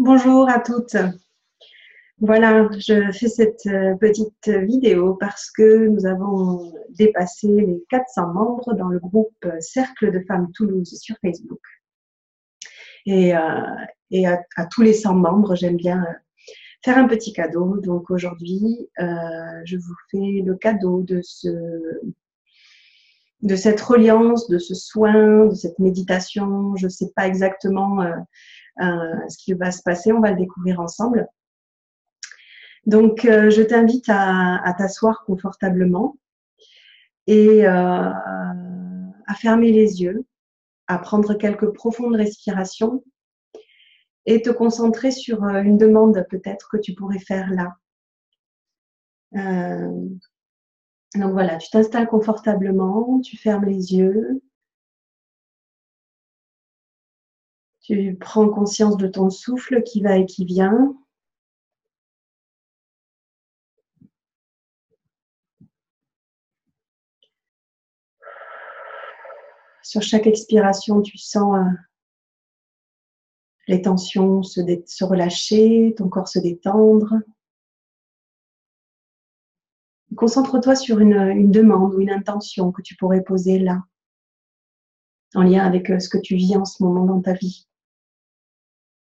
Bonjour à toutes. Voilà, je fais cette petite vidéo parce que nous avons dépassé les 400 membres dans le groupe Cercle de Femmes Toulouse sur Facebook. Et, à tous les 100 membres, j'aime bien faire un petit cadeau. Donc aujourd'hui, je vous fais le cadeau de cette reliance, de ce soin, de cette méditation. Je ne sais pas exactement ce qui va se passer, on va le découvrir ensemble. Donc, je t'invite à t'asseoir confortablement et à fermer les yeux, à prendre quelques profondes respirations et te concentrer sur une demande peut-être que tu pourrais faire là. Donc voilà, tu t'installes confortablement, tu fermes les yeux, tu prends conscience de ton souffle qui va et qui vient. Sur chaque expiration, tu sens les tensions se relâcher, ton corps se détendre. Concentre-toi sur une demande ou une intention que tu pourrais poser là, en lien avec ce que tu vis en ce moment dans ta vie,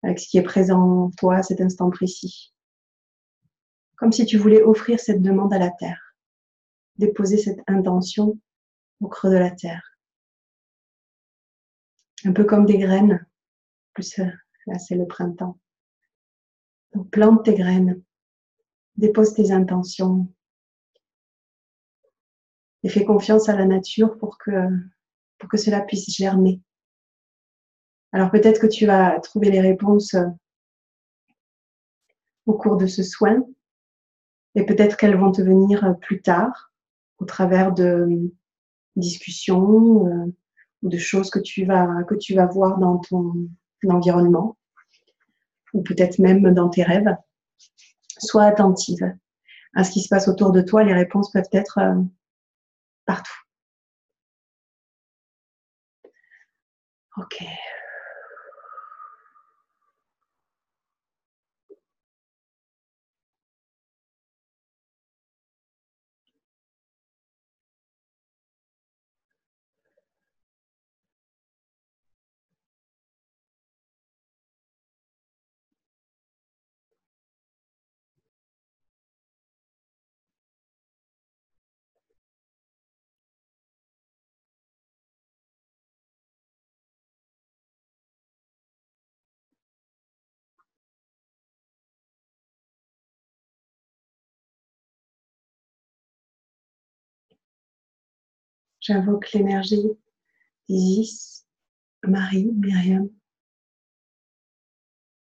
avec ce qui est présent en toi à cet instant précis. Comme si tu voulais offrir cette demande à la terre, déposer cette intention au creux de la terre. Un peu comme des graines, plus là c'est le printemps. Donc plante tes graines, dépose tes intentions et fais confiance à la nature pour que cela puisse germer. Alors peut-être que tu vas trouver les réponses au cours de ce soin et peut-être qu'elles vont te venir plus tard au travers de discussions ou de choses que tu vas voir dans ton environnement ou peut-être même dans tes rêves. Sois attentive à ce qui se passe autour de toi. Les réponses peuvent être partout. Ok. J'invoque l'énergie d'Isis, Marie, Myriam,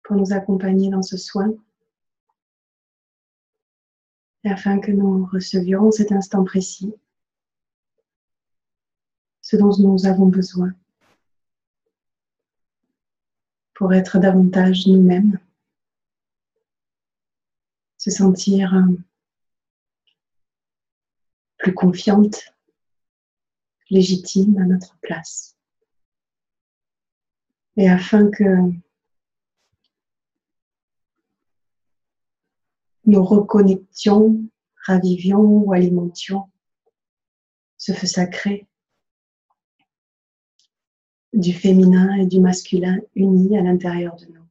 pour nous accompagner dans ce soin. Et afin que nous recevions cet instant précis, ce dont nous avons besoin pour être davantage nous-mêmes, se sentir plus confiante, légitime à notre place. Et afin que nous reconnections, ravivions ou alimentions ce feu sacré du féminin et du masculin unis à l'intérieur de nous,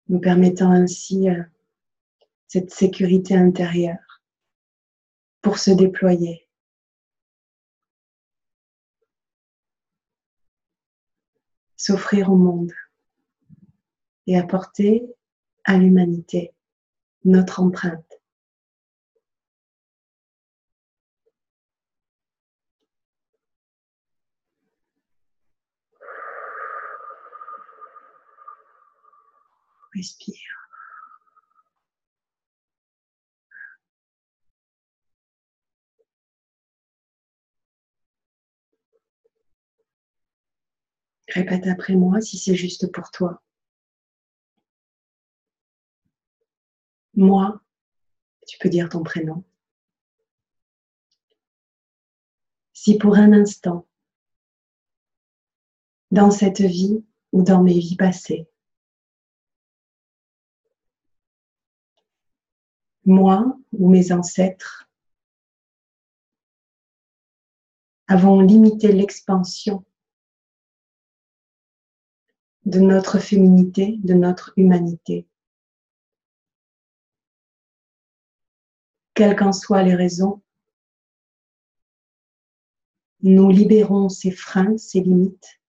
nous permettant ainsi cette sécurité intérieure pour se déployer, s'offrir au monde et apporter à l'humanité notre empreinte. Respire. Répète après moi si c'est juste pour toi. Moi, tu peux dire ton prénom. Si pour un instant, dans cette vie ou dans mes vies passées. Moi ou mes ancêtres avons limité l'expansion de notre féminité, de notre humanité. Quelles qu'en soient les raisons, nous libérons ces freins, ces limites,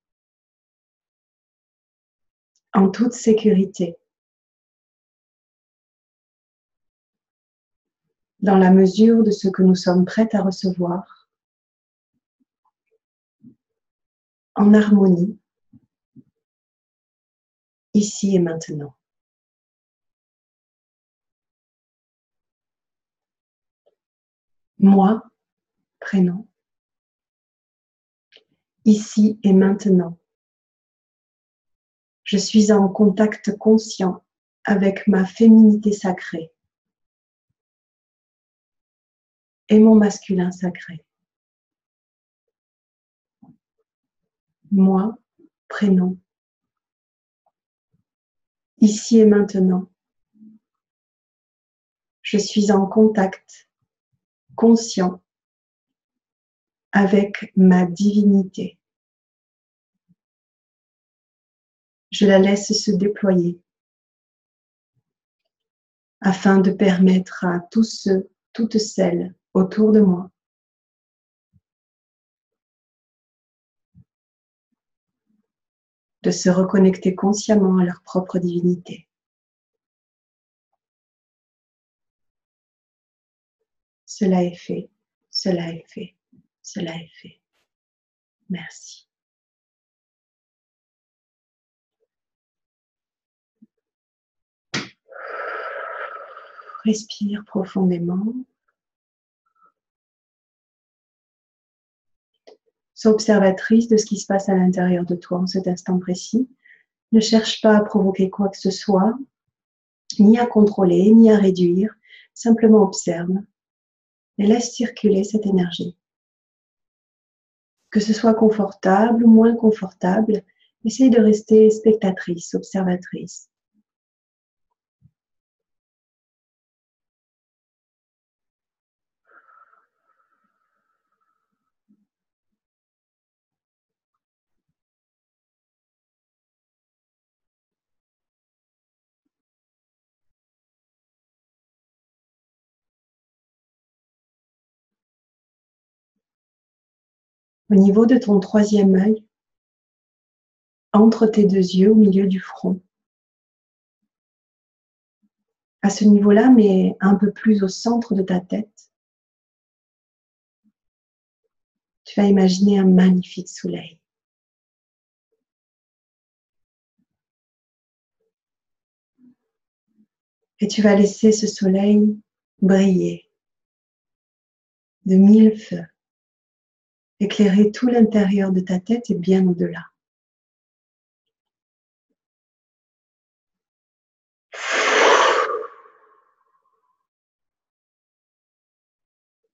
en toute sécurité, dans la mesure de ce que nous sommes prêtes à recevoir, en harmonie, ici et maintenant. Moi, prénom, ici et maintenant. Je suis en contact conscient avec ma féminité sacrée et mon masculin sacré. Moi, prénom, ici et maintenant. Je suis en contact conscient avec ma divinité. Je la laisse se déployer afin de permettre à tous ceux, toutes celles autour de moi de se reconnecter consciemment à leur propre divinité. Cela est fait, cela est fait, cela est fait. Merci. Respire profondément. Sois observatrice de ce qui se passe à l'intérieur de toi en cet instant précis. Ne cherche pas à provoquer quoi que ce soit, ni à contrôler, ni à réduire. Simplement observe et laisse circuler cette énergie. Que ce soit confortable ou moins confortable, essaye de rester spectatrice, observatrice. Au niveau de ton troisième œil, entre tes deux yeux, au milieu du front. À ce niveau-là, mais un peu plus au centre de ta tête, tu vas imaginer un magnifique soleil. Et tu vas laisser ce soleil briller de 1000 feux, éclairer tout l'intérieur de ta tête et bien au-delà.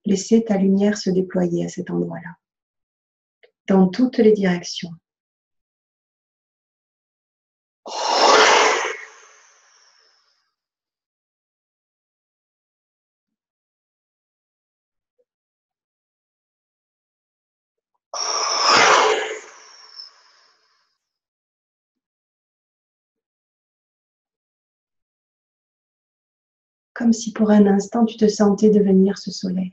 Laissez ta lumière se déployer à cet endroit-là, dans toutes les directions. Comme si pour un instant tu te sentais devenir ce soleil.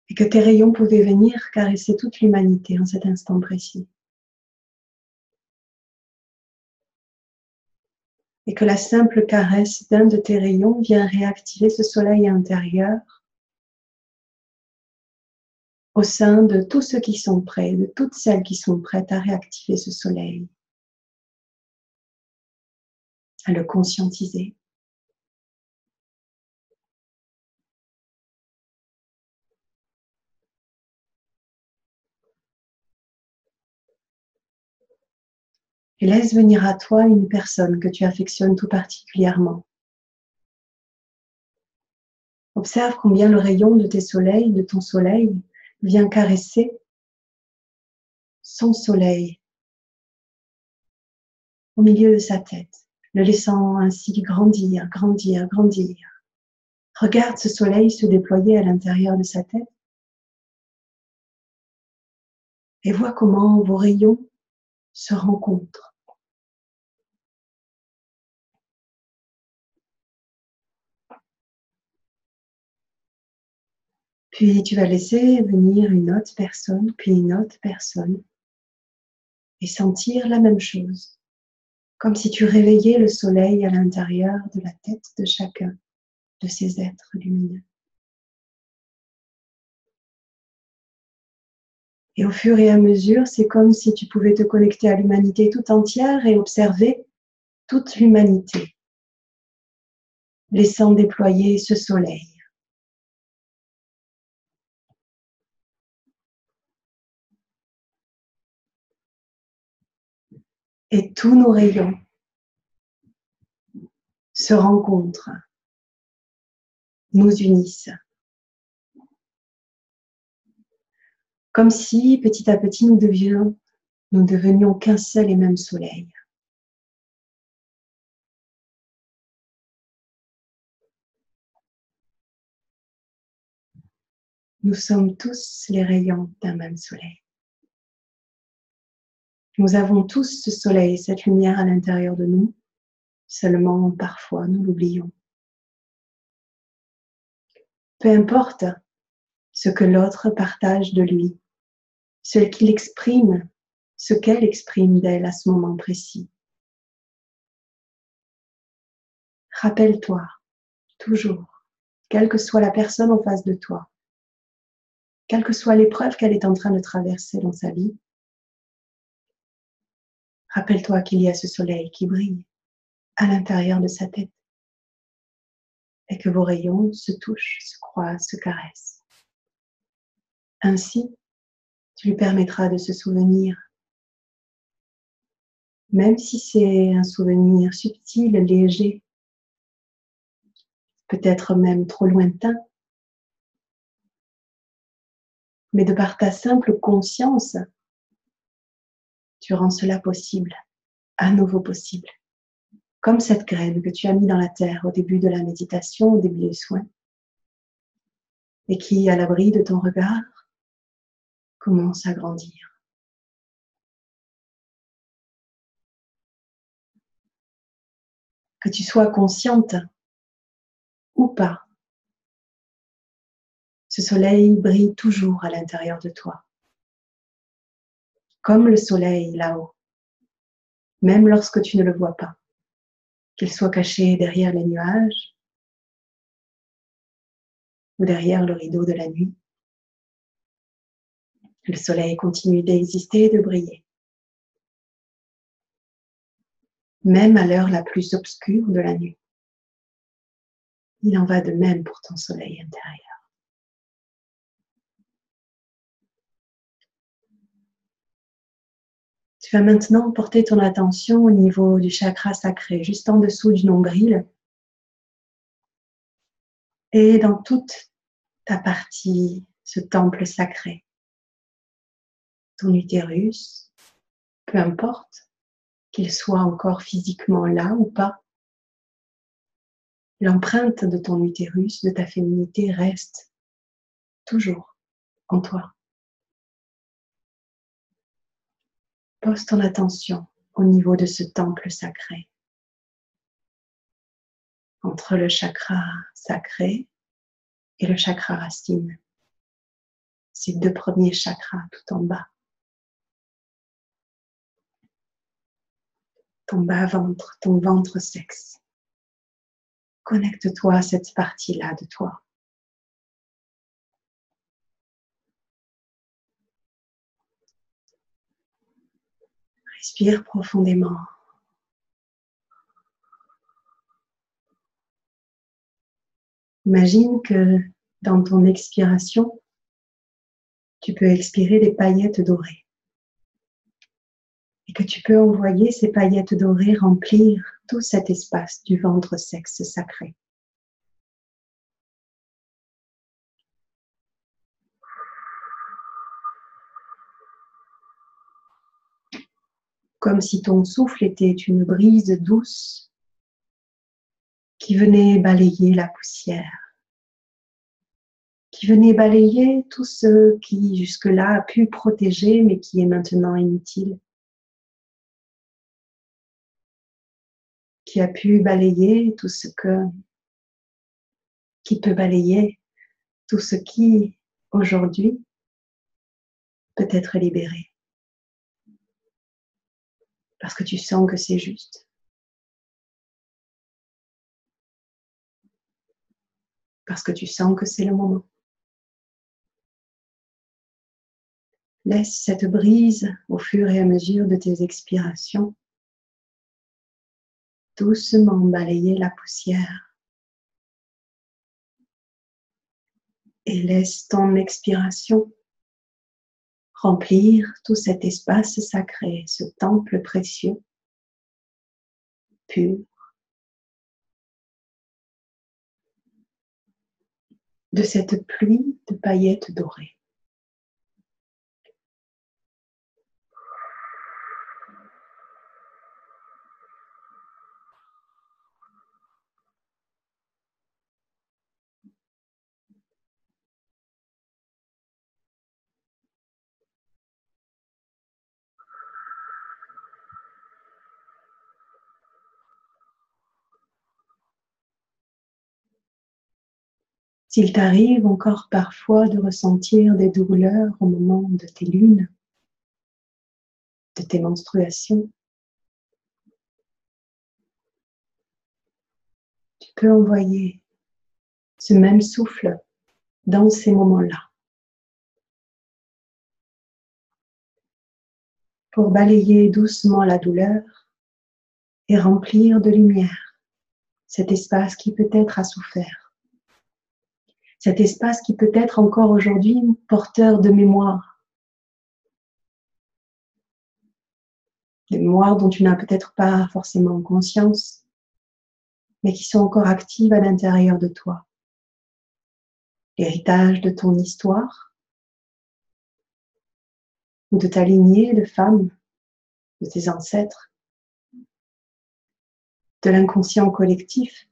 Et que tes rayons pouvaient venir caresser toute l'humanité en cet instant précis. Et que la simple caresse d'un de tes rayons vient réactiver ce soleil intérieur au sein de tous ceux qui sont prêts, de toutes celles qui sont prêtes à réactiver ce soleil, à le conscientiser. Et laisse venir à toi une personne que tu affectionnes tout particulièrement. Observe combien le rayon de tes soleils, de ton soleil, vient caresser son soleil au milieu de sa tête, le laissant ainsi grandir, grandir, grandir. Regarde ce soleil se déployer à l'intérieur de sa tête et vois comment vos rayons se rencontrent. Puis tu vas laisser venir une autre personne, puis une autre personne et sentir la même chose, comme si tu réveillais le soleil à l'intérieur de la tête de chacun de ces êtres lumineux. Et au fur et à mesure, c'est comme si tu pouvais te connecter à l'humanité tout entière et observer toute l'humanité, laissant déployer ce soleil. Et tous nos rayons se rencontrent, nous unissent. Comme si, petit à petit, nous devenions qu'un seul et même soleil. Nous sommes tous les rayons d'un même soleil. Nous avons tous ce soleil, cette lumière à l'intérieur de nous, seulement parfois nous l'oublions. Peu importe ce que l'autre partage de lui, ce qu'il exprime, ce qu'elle exprime d'elle à ce moment précis. Rappelle-toi, toujours, quelle que soit la personne en face de toi, quelle que soit l'épreuve qu'elle est en train de traverser dans sa vie, rappelle-toi qu'il y a ce soleil qui brille à l'intérieur de sa tête et que vos rayons se touchent, se croisent, se caressent. Ainsi, tu lui permettras de se souvenir, même si c'est un souvenir subtil, léger, peut-être même trop lointain, mais de par ta simple conscience, tu rends cela possible, à nouveau possible. Comme cette graine que tu as mis dans la terre au début de la méditation, au début des soins, et qui, à l'abri de ton regard, commence à grandir. Que tu sois consciente ou pas, ce soleil brille toujours à l'intérieur de toi, comme le soleil là-haut, même lorsque tu ne le vois pas, qu'il soit caché derrière les nuages ou derrière le rideau de la nuit. Le soleil continue d'exister et de briller, même à l'heure la plus obscure de la nuit. Il en va de même pour ton soleil intérieur. Tu vas maintenant porter ton attention au niveau du chakra sacré, juste en dessous du nombril et dans toute ta partie, ce temple sacré. Ton utérus, peu importe qu'il soit encore physiquement là ou pas, l'empreinte de ton utérus, de ta féminité reste toujours en toi. Pose ton attention au niveau de ce temple sacré, entre le chakra sacré et le chakra racine, ces deux premiers chakras tout en bas. Ton bas-ventre, ton ventre sexe. Connecte-toi à cette partie-là de toi. Respire profondément. Imagine que dans ton expiration, tu peux expirer des paillettes dorées. Et que tu peux envoyer ces paillettes dorées remplir tout cet espace du ventre sexe sacré. comme si ton souffle était une brise douce qui venait balayer la poussière, qui venait balayer tout ce qui jusque-là a pu protéger mais qui est maintenant inutile, qui a pu balayer tout ce qui peut balayer tout ce qui aujourd'hui peut être libéré, parce que tu sens que c'est juste. Parce que tu sens que c'est le moment. Laisse cette brise au fur et à mesure de tes expirations doucement balayer la poussière et laisse ton expiration remplir tout cet espace sacré, ce temple précieux, pur, de cette pluie de paillettes dorées. S'il t'arrive encore parfois de ressentir des douleurs au moment de tes lunes, de tes menstruations, tu peux envoyer ce même souffle dans ces moments-là pour balayer doucement la douleur et remplir de lumière cet espace qui peut-être a souffert, cet espace qui peut être encore aujourd'hui porteur de mémoire, des mémoires dont tu n'as peut-être pas forcément conscience, mais qui sont encore actives à l'intérieur de toi. L'héritage de ton histoire, ou de ta lignée de femmes, de tes ancêtres, de l'inconscient collectif,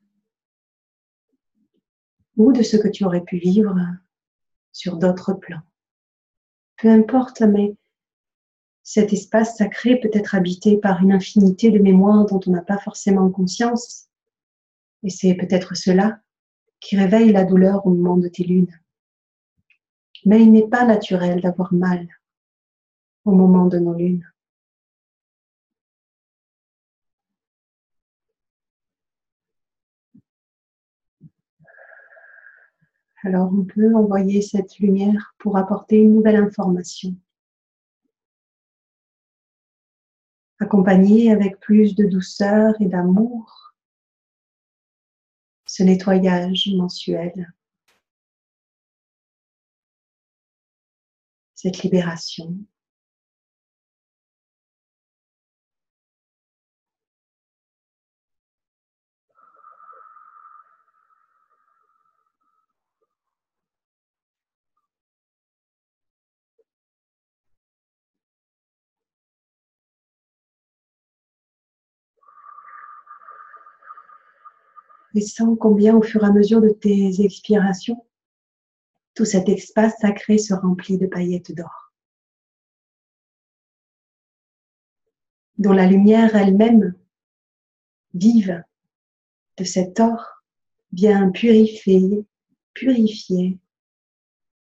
ou de ce que tu aurais pu vivre sur d'autres plans. Peu importe, mais cet espace sacré peut être habité par une infinité de mémoires dont on n'a pas forcément conscience. Et c'est peut-être cela qui réveille la douleur au moment de tes lunes. Mais il n'est pas naturel d'avoir mal au moment de nos lunes. Alors on peut envoyer cette lumière pour apporter une nouvelle information. Accompagner avec plus de douceur et d'amour ce nettoyage mensuel, cette libération. Et sens combien au fur et à mesure de tes expirations, tout cet espace sacré se remplit de paillettes d'or, dont la lumière elle-même, vive de cet or, vient purifier,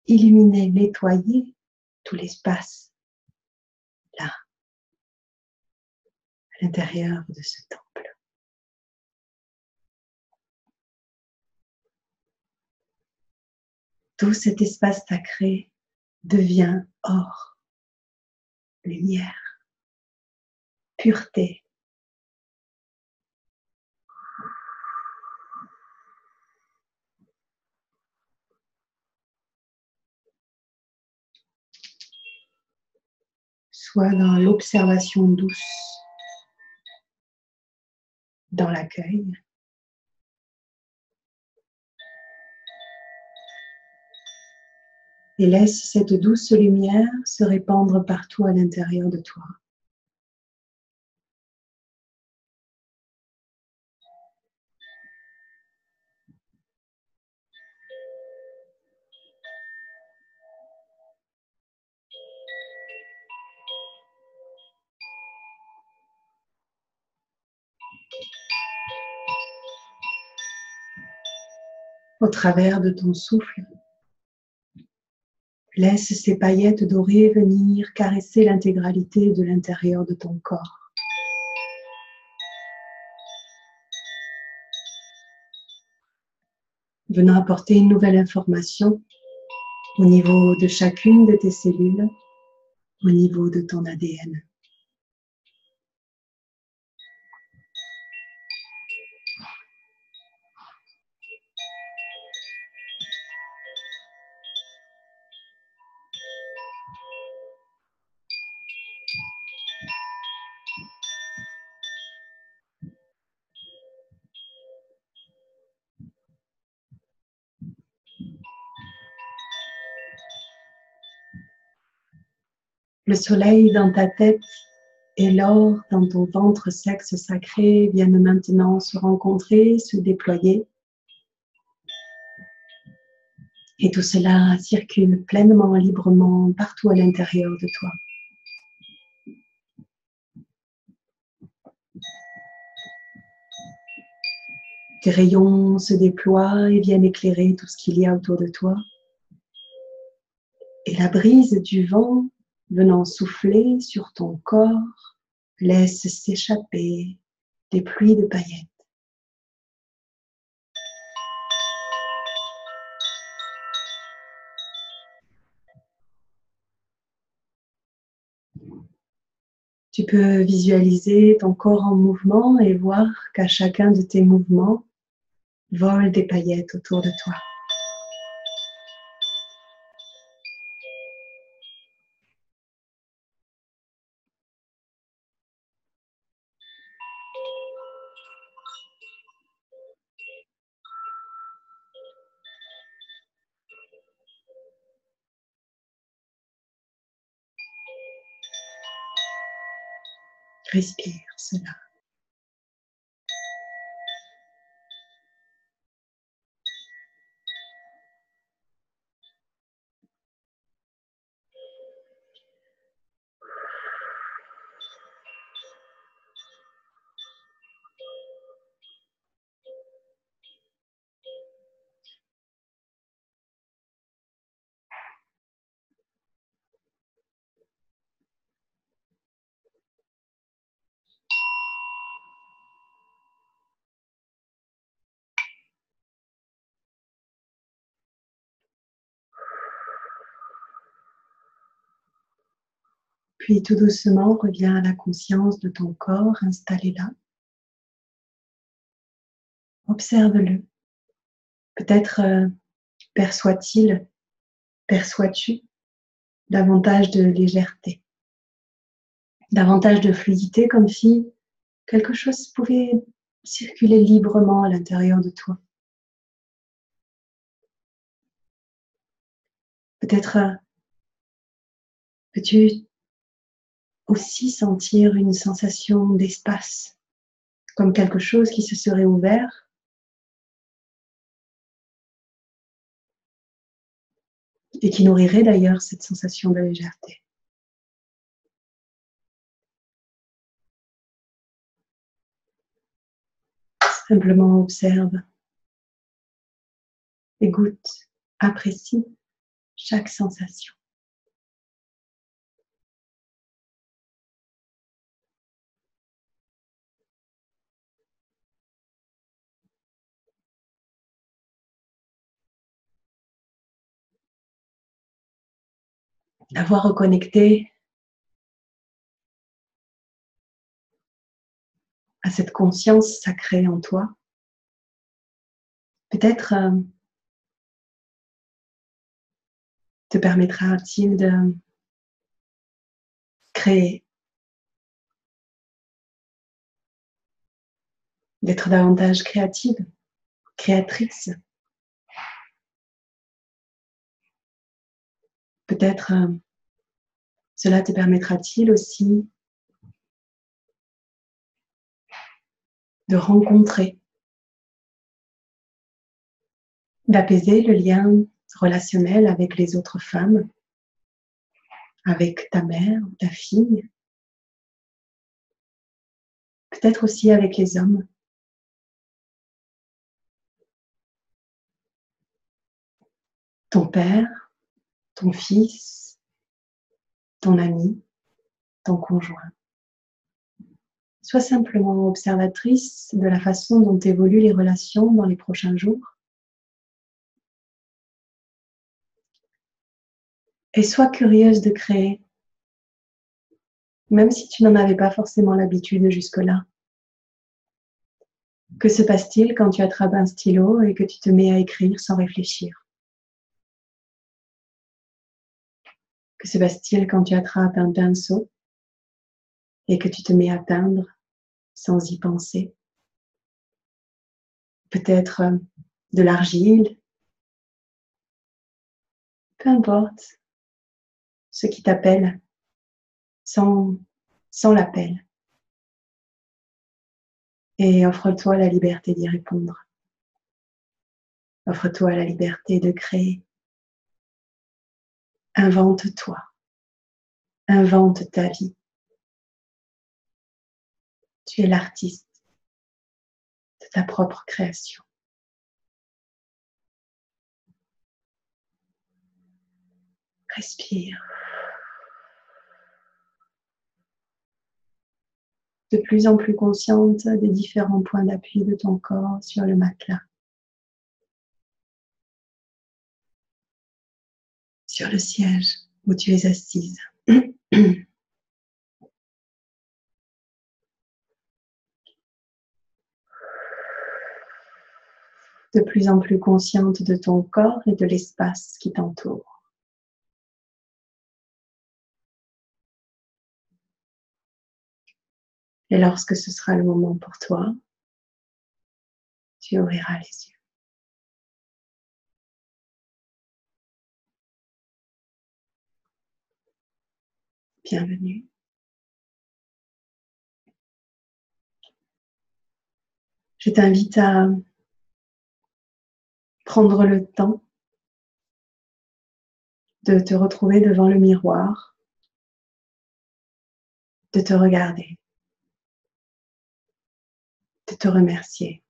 illuminer, nettoyer tout l'espace, là, à l'intérieur de ce temple. Tout cet espace sacré devient or, lumière, pureté. Soit dans l'observation douce, dans l'accueil, et laisse cette douce lumière se répandre partout à l'intérieur de toi. au travers de ton souffle. Laisse ces paillettes dorées venir caresser l'intégralité de l'intérieur de ton corps. Venant apporter une nouvelle information au niveau de chacune de tes cellules, au niveau de ton ADN. Le soleil dans ta tête et l'or dans ton ventre sexe sacré viennent maintenant se rencontrer, se déployer. Et tout cela circule pleinement, librement, partout à l'intérieur de toi. Tes rayons se déploient et viennent éclairer tout ce qu'il y a autour de toi. Et la brise du vent venant souffler sur ton corps laisse s'échapper des pluies de paillettes. Tu peux visualiser ton corps en mouvement et voir qu'à chacun de tes mouvements volent des paillettes autour de toi. Respire cela. Puis tout doucement, reviens à la conscience de ton corps installé là. Observe-le. Peut-être perçoit-il, perçois-tu davantage de légèreté, davantage de fluidité, comme si quelque chose pouvait circuler librement à l'intérieur de toi. Peut-être peux-tu aussi sentir une sensation d'espace, comme quelque chose qui se serait ouvert et qui nourrirait d'ailleurs cette sensation de légèreté. Simplement observe et goûte, apprécie chaque sensation. Avoir reconnecté à cette conscience sacrée en toi, peut-être te permettra-t-il de créer, d'être davantage créative, créatrice. Peut-être cela te permettra-t-il aussi de rencontrer, d'apaiser le lien relationnel avec les autres femmes, avec ta mère ou ta fille, peut-être aussi avec les hommes. ton père, ton fils, ton ami, ton conjoint. Sois simplement observatrice de la façon dont évoluent les relations dans les prochains jours. Et sois curieuse de créer, même si tu n'en avais pas forcément l'habitude jusque-là. Que se passe-t-il quand tu attrapes un stylo et que tu te mets à écrire sans réfléchir? Que se passe-t-il quand tu attrapes un pinceau et que tu te mets à peindre sans y penser? Peut-être de l'argile, peu importe ce qui t'appelle sans l'appel. Et offre-toi la liberté d'y répondre. Offre-toi la liberté de créer. Invente-toi. Invente ta vie. Tu es l'artiste de ta propre création. Respire. De plus en plus consciente des différents points d'appui de ton corps sur le matelas. Sur le siège où tu es assise. De plus en plus consciente de ton corps et de l'espace qui t'entoure. Et lorsque ce sera le moment pour toi, tu ouvriras les yeux. Bienvenue. Je t'invite à prendre le temps de te retrouver devant le miroir, de te regarder, de te remercier,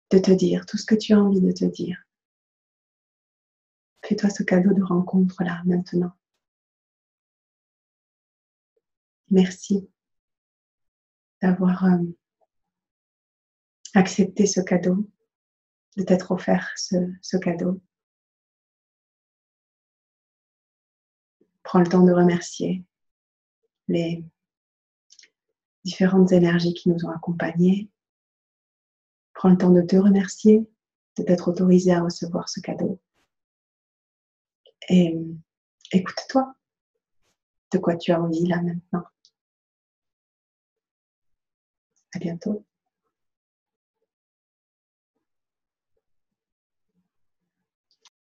de te dire tout ce que tu as envie de te dire. Fais-toi ce cadeau de rencontre là, maintenant. Merci d'avoir accepté ce cadeau, de t'être offert ce cadeau. Prends le temps de remercier les différentes énergies qui nous ont accompagnés. Prends le temps de te remercier, de t'être autorisé à recevoir ce cadeau. Et écoute-toi, de quoi tu as envie là maintenant. À bientôt.